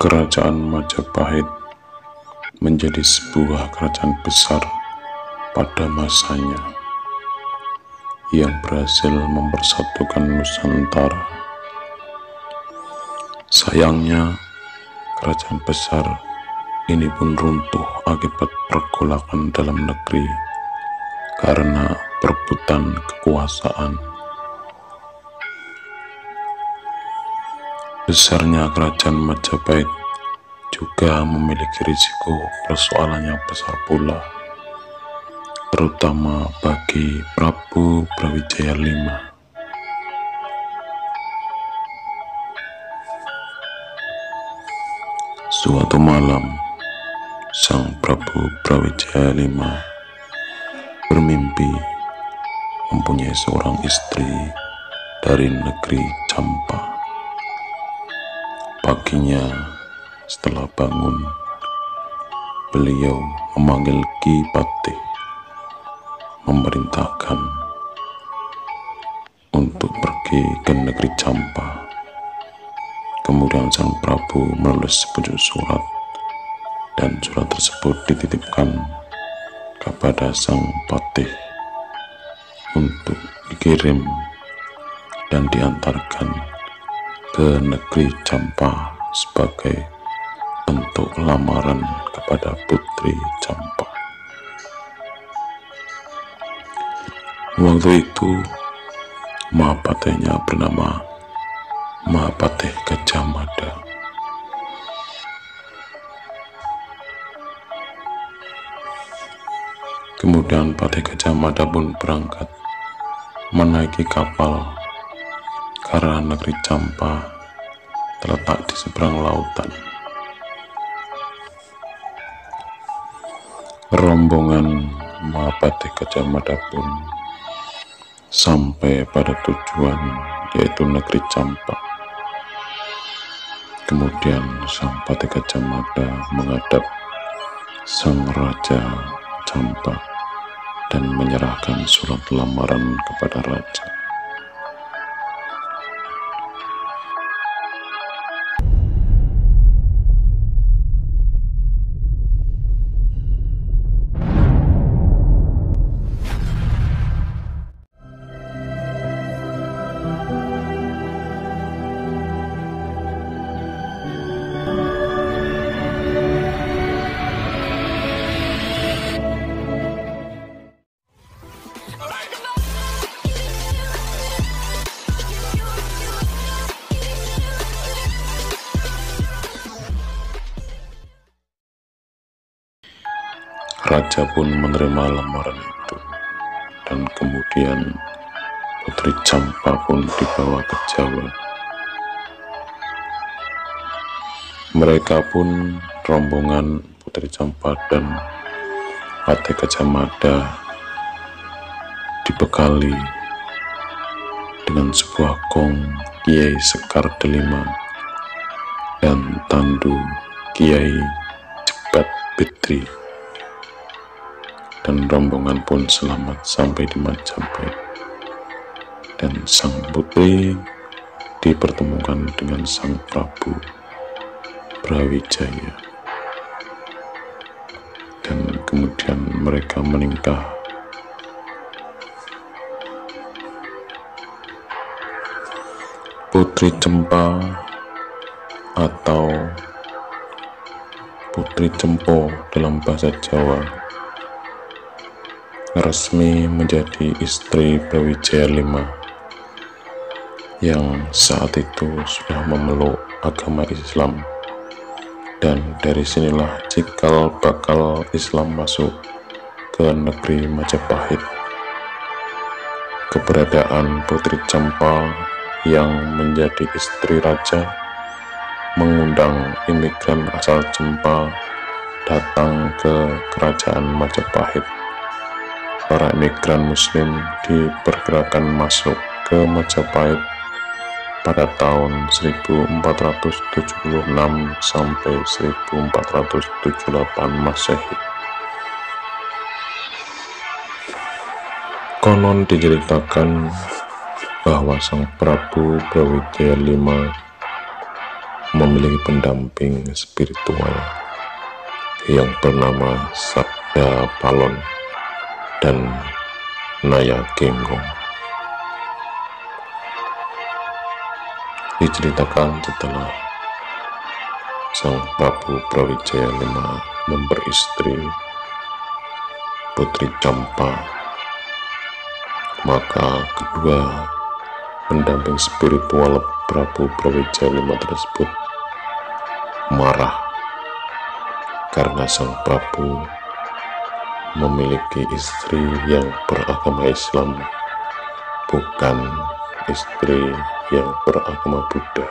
Kerajaan Majapahit menjadi sebuah kerajaan besar pada masanya yang berhasil mempersatukan Nusantara. Sayangnya, kerajaan besar ini pun runtuh akibat pergolakan dalam negeri karena perebutan kekuasaan. Besarnya kerajaan Majapahit juga memiliki risiko persoalan yang besar pula, terutama bagi Prabu Brawijaya V. Suatu malam, sang Prabu Brawijaya V bermimpi mempunyai seorang istri dari negeri Campa. Paginya, setelah bangun, beliau memanggil Ki Patih, memerintahkan untuk pergi ke negeri Campa. Kemudian sang Prabu menulis sepucuk surat, dan surat tersebut dititipkan kepada sang Patih untuk dikirim dan diantarkan ke negeri Campa sebagai bentuk lamaran kepada putri Campa. Waktu itu Mahapatihnya bernama Mahapatih Gajah Mada. Kemudian Patih Gajah Mada pun berangkat menaiki kapal karena negeri Campa terletak di seberang lautan. Rombongan Mahapatih Gajah Mada pun sampai pada tujuan, yaitu negeri Campa. Kemudian sang Patih Gajah Mada menghadap sang Raja Campa dan menyerahkan surat lamaran kepada raja. Raja pun menerima lamaran itu, dan kemudian putri Campa pun dibawa ke Jawa. Mereka pun, rombongan putri Campa dan Patih Gajah Mada, dibekali dengan sebuah gong Kiai Sekar Delima dan tandu Kiai Jebat Bitri, dan rombongan pun selamat sampai di Majapahit, dan sang putri dipertemukan dengan sang Prabu Brawijaya, dan kemudian mereka menikah. Putri Cempa atau Putri Cempo dalam bahasa Jawa resmi menjadi istri Brawijaya V yang saat itu sudah memeluk agama Islam, dan dari sinilah cikal bakal Islam masuk ke negeri Majapahit. Keberadaan Putri Campa yang menjadi istri raja mengundang imigran asal Campa datang ke kerajaan Majapahit. Para imigran Muslim diperkirakan masuk ke Majapahit pada tahun 1476 sampai 1478 Masehi. Konon diceritakan bahwa sang Prabu Brawijaya V memiliki pendamping spiritual yang bernama Sabda Palon dan Naya Genggong. Diceritakan setelah Sang Prabu Brawijaya V memperistri Putri Campa, maka kedua pendamping spiritual Prabu Brawijaya V tersebut marah karena Sang Prabu memiliki istri yang beragama Islam, bukan istri yang beragama Buddha.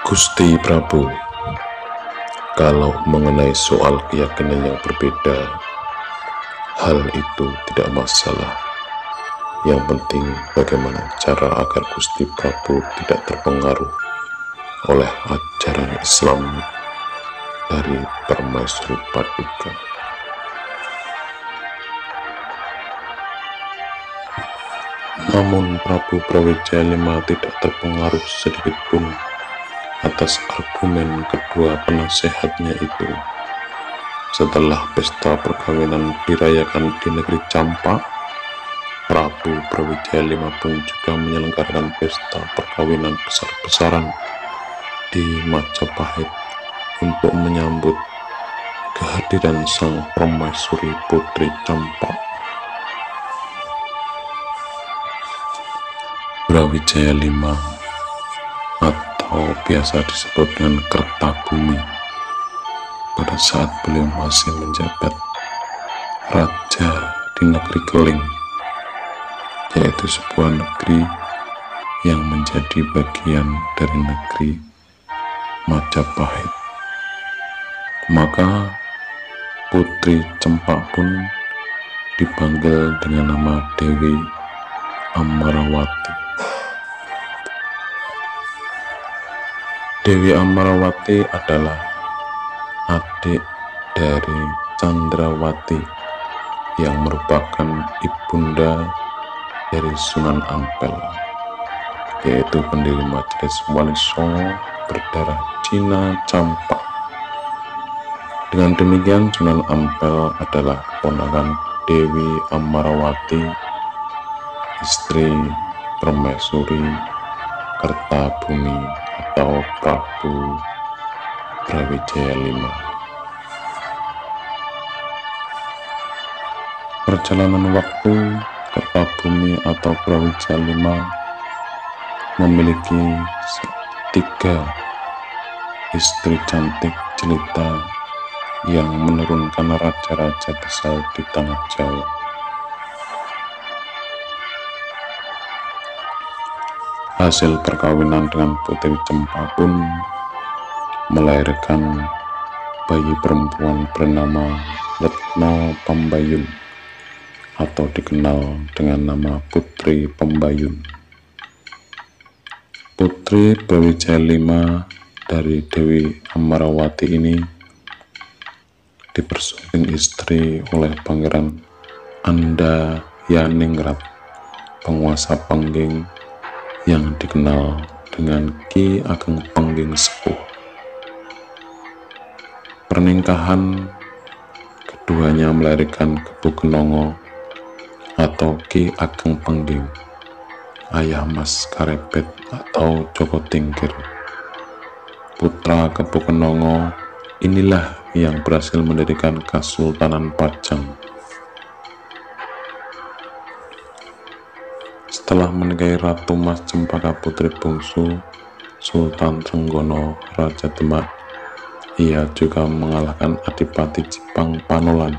Gusti Prabu, kalau mengenai soal keyakinan yang berbeda, hal itu tidak masalah. Yang penting bagaimana cara agar Gusti Prabu tidak terpengaruh oleh ajaran Islam dari Permaisuri Paduka. Namun Prabu Brawijaya V tidak terpengaruh sedikitpun atas argumen kedua penasehatnya itu. Setelah pesta perkawinan dirayakan di negeri Campa, Prabu Brawijaya V pun juga menyelenggarakan pesta perkawinan besar-besaran di Majapahit untuk menyambut kehadiran sang permaisuri Putri Campa. Brawijaya V atau biasa disebut dengan Kertabumi, pada saat beliau masih menjabat raja di negeri Keling, yaitu sebuah negeri yang menjadi bagian dari negeri Majapahit. Maka Putri Cempak pun dipanggil dengan nama Dewi Amarawati. Dewi Amarawati adalah adik dari Candrawati yang merupakan ibunda dari Sunan Ampel, yaitu pendiri Majelis Wali Songo berdarah Cina Campak. Dengan demikian Sunan Ampel adalah keponakan Dewi Amarawati, istri Permaisuri Kertabumi atau Prabu Brawijaya V. Perjalanan waktu, Kertabumi atau Brawijaya V memiliki 3 istri cantik jelita yang menurunkan raja-raja besar di tanah Jawa. Hasil perkawinan dengan Putri Cempa pun melahirkan bayi perempuan bernama Retno Pambayun atau dikenal dengan nama Putri Pembayun. Putri Brawijaya V dari Dewi Amarawati ini dipersuling istri oleh Pangeran Andayaningrat, penguasa Pengging yang dikenal dengan Ki Ageng Pengging Sepuh. Pernikahan keduanya melahirkan Kebu Kenongo atau Ki Ageng Pengging, ayah Mas Karepet atau Joko Tingkir. Putra Kebu Kenongo inilah yang berhasil mendirikan Kesultanan Pajang. Setelah menikahi Ratu Mas Cempaka Putri Bungsu Sultan Trenggono Raja Demak, ia juga mengalahkan Adipati Jipang Panolan,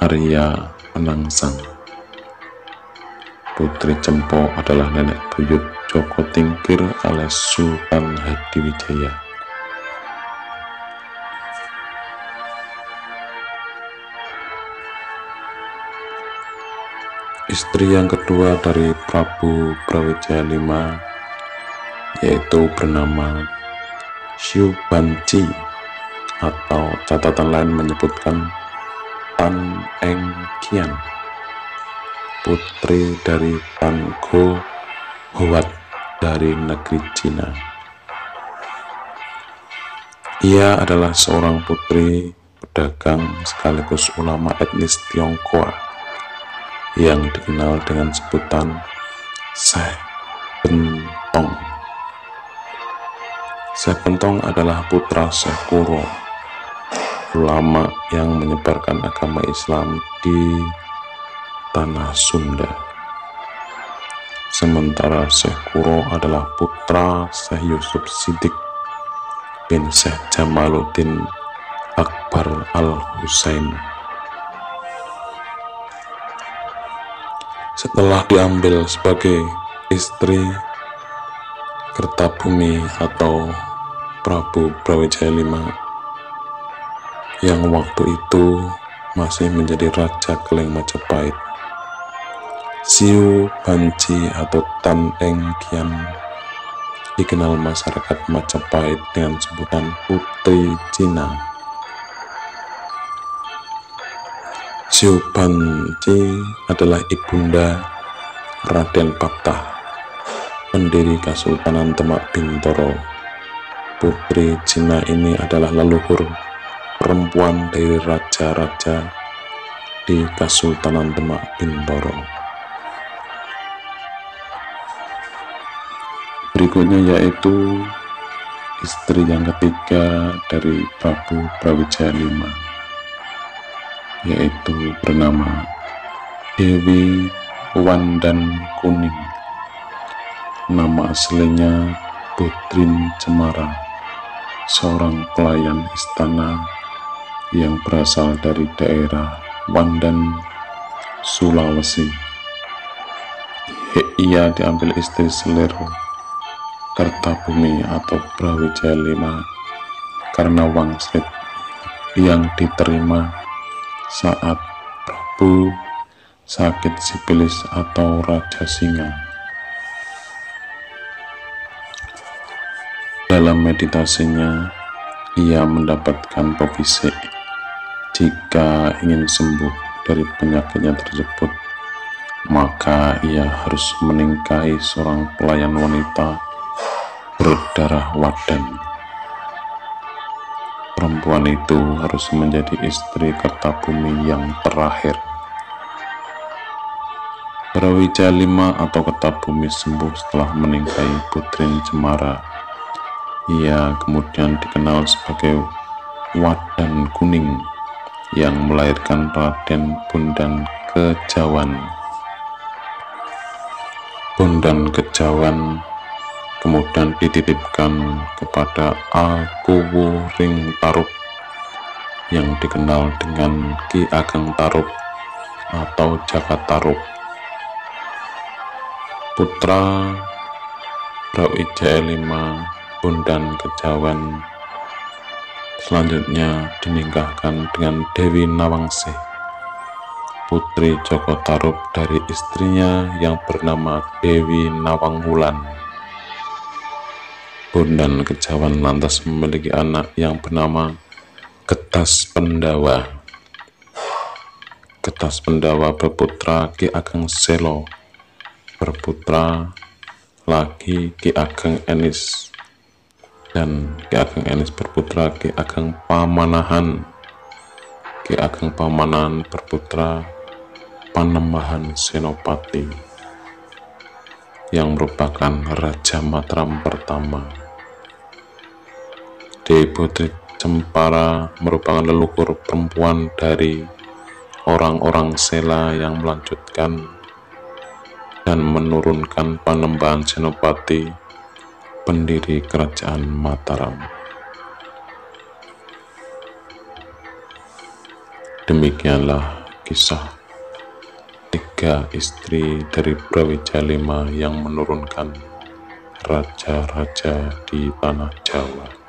Arya Penangsang. Putri Cempo adalah nenek buyut Joko Tingkir alias Sultan Hadiwijaya. Istri yang kedua dari Prabu Brawijaya V yaitu bernama Syu Banci, atau catatan lain menyebutkan Tan Eng Kian. putri dari Tan Go Howat dari negeri Cina. Ia adalah seorang putri pedagang sekaligus ulama etnis Tionghoa yang dikenal dengan sebutan Syekh Bentong. Syekh Bentong adalah putra Syekh Kuro, ulama yang menyebarkan agama Islam di tanah Sunda. Sementara Syekh Kuro adalah putra Syekh Yusuf Siddiq bin Syekh Jamaluddin Akbar Al-Husain. Setelah diambil sebagai istri Kertabumi atau Prabu Brawijaya V yang waktu itu masih menjadi Raja Keleng Majapahit, Siu Banci atau Tan Eng Kian dikenal masyarakat Majapahit dengan sebutan Putri Cina. Siu Banci adalah ibunda Raden Paktah, pendiri Kesultanan Demak Bintoro. Putri Cina ini adalah leluhur perempuan dari raja-raja di Kesultanan Demak Bintoro. Berikutnya yaitu istri yang ketiga dari Prabu Brawijaya V, yaitu bernama Dewi Wandan Kuning. Nama aslinya Putrin Cemara, seorang pelayan istana yang berasal dari daerah Wandan, Sulawesi. Ia diambil istri selir Kertabumi atau Brawijaya V karena wangsit yang diterima saat Prabu sakit sipilis atau Raja Singa. Dalam meditasinya, ia mendapatkan pebisik. Jika ingin sembuh dari penyakitnya tersebut, maka ia harus meningkahi seorang pelayan wanita berdarah Wadan. Perempuan itu harus menjadi istri Kertabumi yang terakhir. Brawijaya V atau Kertabumi sembuh setelah meningkahi Putrin Cemara. Ia kemudian dikenal sebagai Wadan Kuning yang melahirkan Raden Bondan Kejawan. Bondan Kejawan kemudian dititipkan kepada Akuwu Ring Tarub yang dikenal dengan Ki Ageng Tarub atau Jaka Tarub. Putra Brawijaya V Bondan Kejawan selanjutnya dinikahkan dengan Dewi Nawangsih, putri Joko Tarub dari istrinya yang bernama Dewi Nawangwulan. Bondan Kejawan lantas memiliki anak yang bernama Getas Pendawa. Getas Pendawa berputra Ki Ageng Selo, berputra lagi Ki Ageng Enis, dan Ki Ageng Enis berputra Ki Ageng Pamanahan. Ki Ageng Pamanahan berputra Panembahan Senopati yang merupakan Raja Mataram pertama. Dewi Putri Cempara merupakan leluhur perempuan dari orang-orang Sela yang melanjutkan dan menurunkan Panembahan Senopati, pendiri Kerajaan Mataram. Demikianlah kisah tiga istri dari Brawijaya V yang menurunkan raja-raja di tanah Jawa.